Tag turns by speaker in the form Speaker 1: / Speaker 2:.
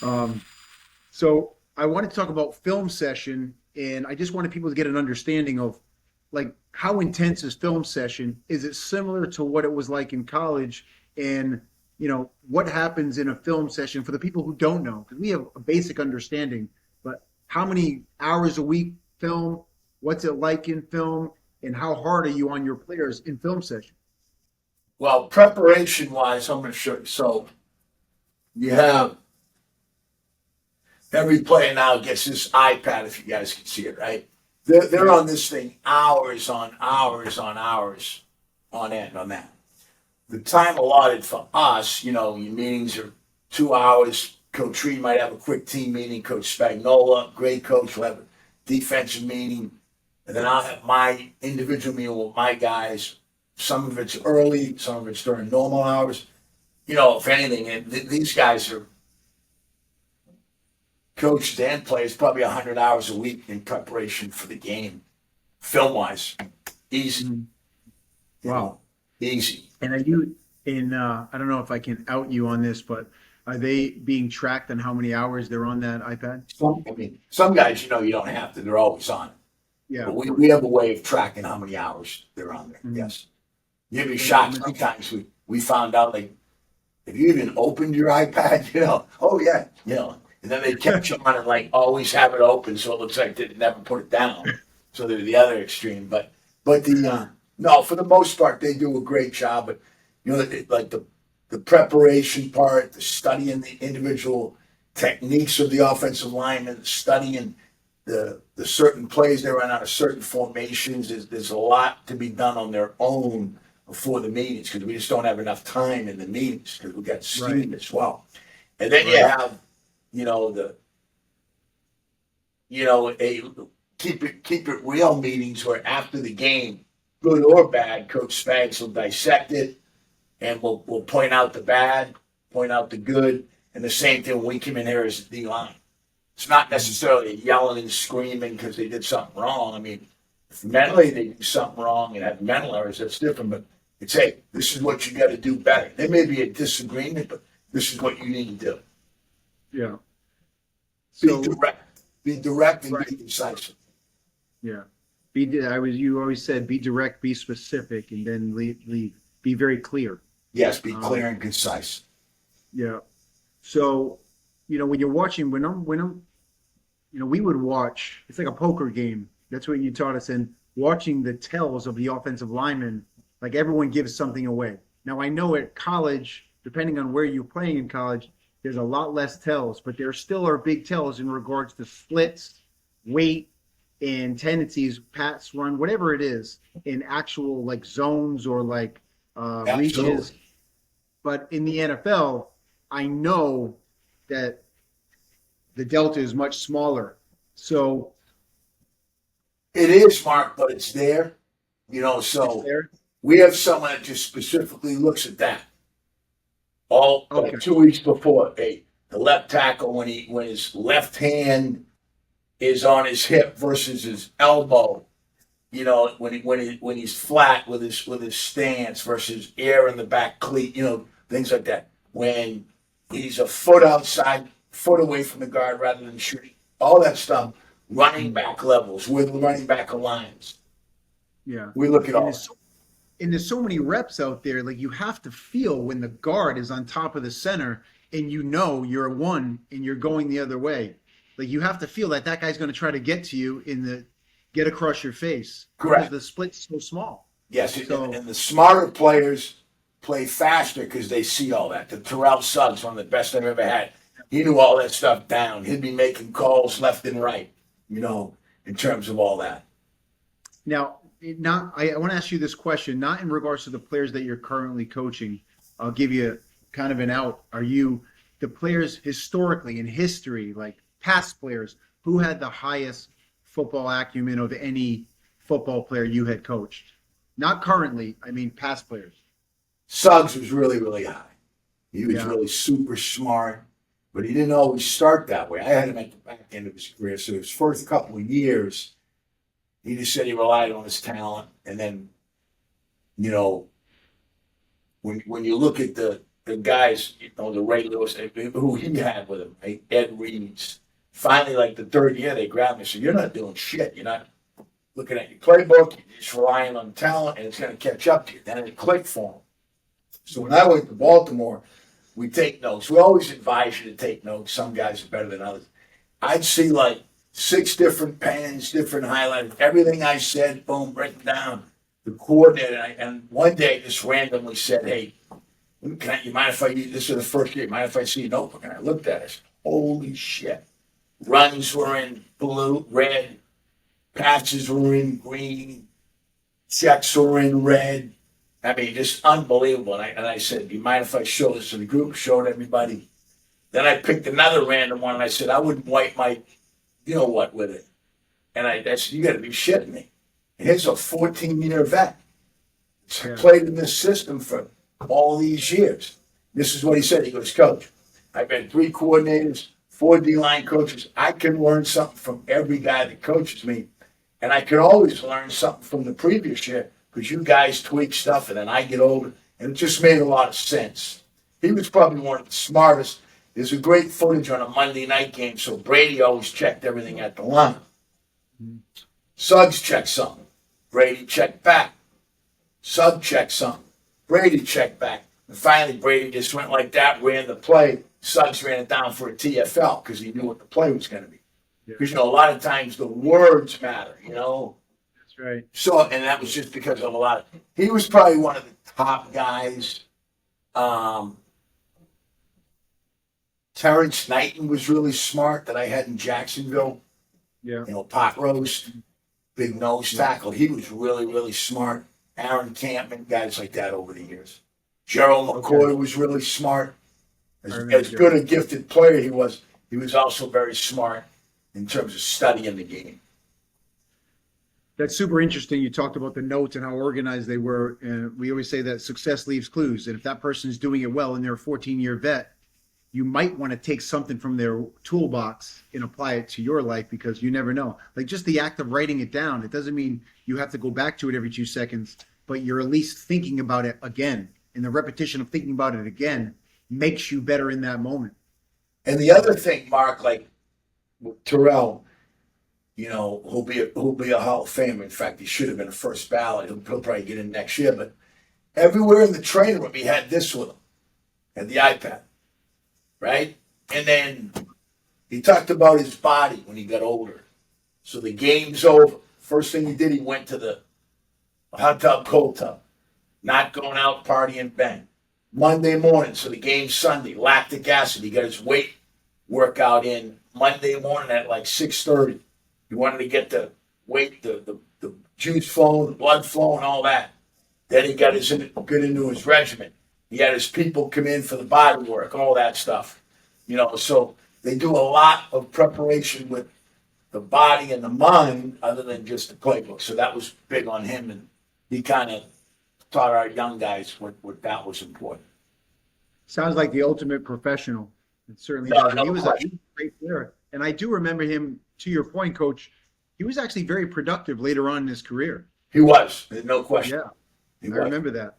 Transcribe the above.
Speaker 1: Um, so I wanted to talk about film session, and I just wanted people to get an understanding of like how intense is film session? Is it similar to what it was like in college? And what happens in a film session for the people who don't know? Because we have a basic understanding, but how many hours a week film? What's it like in film? And how hard are you on your players in film session?
Speaker 2: Well, preparation wise, I'm going to show you. So you have every player now gets this iPad, if you guys can see it, right? They're
Speaker 1: Yeah.
Speaker 2: on this thing hours on hours on hours on end on that. The time allotted for us, your meetings are 2 hours. Coach Reed might have a quick team meeting. Coach Spagnola, great coach, will have a defensive meeting. And then I'll have my individual meeting with my guys. Some of it's early, some of it's during normal hours. If anything, and these guys are coaches and players probably 100 hours a week in preparation for the game, film wise. Easy,
Speaker 1: Mhm.
Speaker 2: you know,
Speaker 1: Wow.
Speaker 2: easy.
Speaker 1: And are you in, I don't know if I can out you on this, but are they being tracked on how many hours they're on that iPad?
Speaker 2: Some guys, you don't have to, they're always on it.
Speaker 1: Yeah,
Speaker 2: But
Speaker 1: of
Speaker 2: we
Speaker 1: course.
Speaker 2: have a way of tracking how many hours they're on there.
Speaker 1: Mhm.
Speaker 2: Yes. You'd be
Speaker 1: And
Speaker 2: shocked. Sometimes we found out, like, if you even opened your iPad, oh yeah, and then they catch you on and like always have it open so it looks like they never put it down. So they're the other extreme. But the no, for the most part they do a great job. But like the preparation part, the studying the individual techniques of the offensive linemen, studying the certain plays they run out of certain formations. There's a lot to be done on their own before the meetings because we just don't have enough time in the meetings because we got
Speaker 1: right,
Speaker 2: steam as well. And then you
Speaker 1: right,
Speaker 2: have, the a keep it real meetings where after the game, good or bad, Coach Spags will dissect it and we'll point out the bad, point out the good, and the same thing when we come in here as the D line. It's not
Speaker 1: mhm,
Speaker 2: necessarily yelling and screaming because they did something wrong. I mean, if mentally they do something wrong and have mental errors, that's different. But it's, hey, this is what you got to do better. There may be a disagreement, but this is what you need to do.
Speaker 1: yeah.
Speaker 2: Be
Speaker 1: So,
Speaker 2: direct. Be direct and be
Speaker 1: right,
Speaker 2: concise.
Speaker 1: yeah. You always said be direct, be specific, and then leave. Be very clear.
Speaker 2: Yes, be
Speaker 1: Um,
Speaker 2: clear and concise.
Speaker 1: yeah. So, when you're watching, we would watch, it's like a poker game. That's what you taught us. And watching the tells of the offensive linemen, like everyone gives something away. Now, I know at college, depending on where you're playing in college, there's a lot less tells, but there still are big tells in regards to splits, weight, and tendencies, pass, run, whatever it is, in actual like zones or like reaches.
Speaker 2: Absolutely.
Speaker 1: But in the NFL, I know that the delta is much smaller. So
Speaker 2: It is, Mark, but it's there.
Speaker 1: it's
Speaker 2: So
Speaker 1: there.
Speaker 2: we have someone that just specifically looks at that. All
Speaker 1: Okay.
Speaker 2: like 2 weeks before, hey, the left tackle when his left hand is on his hip versus his elbow. When he's flat with his stance versus air in the back cleat. Things like that. When he's a foot outside, foot away from the guard rather than shooting. All that stuff. Running
Speaker 1: Mm,
Speaker 2: back levels with running back alliance.
Speaker 1: yeah.
Speaker 2: We look at
Speaker 1: And
Speaker 2: all
Speaker 1: there's so, and there's so many reps out there. Like you have to feel when the guard is on top of the center and you're a one and you're going the other way. Like you have to feel that that guy's going to try to get to you get across your face
Speaker 2: that.
Speaker 1: because
Speaker 2: Correct.
Speaker 1: the split's so small.
Speaker 2: Yes, and,
Speaker 1: So
Speaker 2: and the smarter players play faster because they see all that. The Terrell Suggs, one of the best I've ever had. He knew all that stuff down. He'd be making calls left and right, in terms of all that.
Speaker 1: now, I want to ask you this question, not in regards to the players that you're currently coaching. I'll give you kind of an out. Are you the players historically in history, like past players, who had the highest football acumen of any football player you had coached? Not currently, I mean past players.
Speaker 2: Suggs was really, really high. He was
Speaker 1: Yeah.
Speaker 2: really super smart, but he didn't always start that way. I had him at the back end of his career. So his first couple of years, he just said he relied on his talent. And then, you know, when you look at the guys, the Ray Lewis, who he had with him, Ed Reeves. Finally, like the third year, they grabbed me and said, "You're not doing shit. You're not looking at your playbook. You're just relying on talent, and it's going to catch up to you." Then it clicked for him. So when I went to Baltimore, we take notes. We always advise you to take notes. Some guys are better than others. I'd see like 6 different pens, different highlights, everything I said, boom, written down. The coordinator, and one day just randomly said, "Hey, you mind if I use this is the first year? Mind if I see a notebook?" And I looked at it. Holy shit. Runs were in blue, red. Passes were in green. Checks were in red. I mean, just unbelievable. And I said, "Do you mind if I show this to the group?" Showed everybody. Then I picked another random one, and I said, "I wouldn't wipe my, you know what, with it." And I said, "You got to be shitting me." And he's a 14-year vet.
Speaker 1: Yeah.
Speaker 2: Played in this system for all these years. This is what he said. He goes, "Coach, I've been 3 coordinators, 4 D-line coaches. I can learn something from every guy that coaches me. And I can always learn something from the previous year because you guys tweak stuff and then I get older." And it just made a lot of sense. He was probably one of the smartest. There's a great footage on a Monday night game, so Brady always checked everything at the line. Suggs checked something. Brady checked back. Suggs checked something. Brady checked back. And finally, Brady just went like that, ran the play. Suggs ran it down for a TFL because he knew what the play was going to be. Because, a lot of times the words matter,
Speaker 1: That's right.
Speaker 2: So, and that was just because of he was probably one of the top guys. Terrence Knighton was really smart that I had in Jacksonville.
Speaker 1: Yeah.
Speaker 2: Pot roast, big nose tackle. He was really, really smart. Aaron Campman, guys like that over the years. Gerald McCoy was really smart. As good a gifted player he was also very smart in terms of studying the game.
Speaker 1: That's super interesting. You talked about the notes and how organized they were. And we always say that success leaves clues. And if that person is doing it well and they're a 14-year vet, you might want to take something from their toolbox and apply it to your life because you never know. Like just the act of writing it down, it doesn't mean you have to go back to it every 2 seconds, but you're at least thinking about it again. And the repetition of thinking about it again makes you better in that moment.
Speaker 2: And the other thing, Mark, like with Terrell, who'll be a Hall of Famer. In fact, he should have been a first ballot. He'll probably get in next year. But everywhere in the training room, he had this with him, had the iPad, right? And then he talked about his body when he got older. So the game's over. First thing he did, he went to the hot tub, cold tub, not going out partying, bang. Monday morning, so the game's Sunday, lactic acid. He got his weight workout in Monday morning at like 6:30. He wanted to get the weight, the juice flowing, the blood flowing, all that. Then he got get into his regimen. He had his people come in for the body work, all that stuff. So they do a lot of preparation with the body and the mind other than just the playbook. So that was big on him, and he kind of taught our young guys what that was important.
Speaker 1: Sounds like the ultimate professional. It certainly
Speaker 2: No,
Speaker 1: does.
Speaker 2: no
Speaker 1: He was a
Speaker 2: question.
Speaker 1: great player. And I do remember him, to your point, Coach, he was actually very productive later on in his career.
Speaker 2: He was, there's no question.
Speaker 1: Yeah,
Speaker 2: He
Speaker 1: I
Speaker 2: was.
Speaker 1: remember that.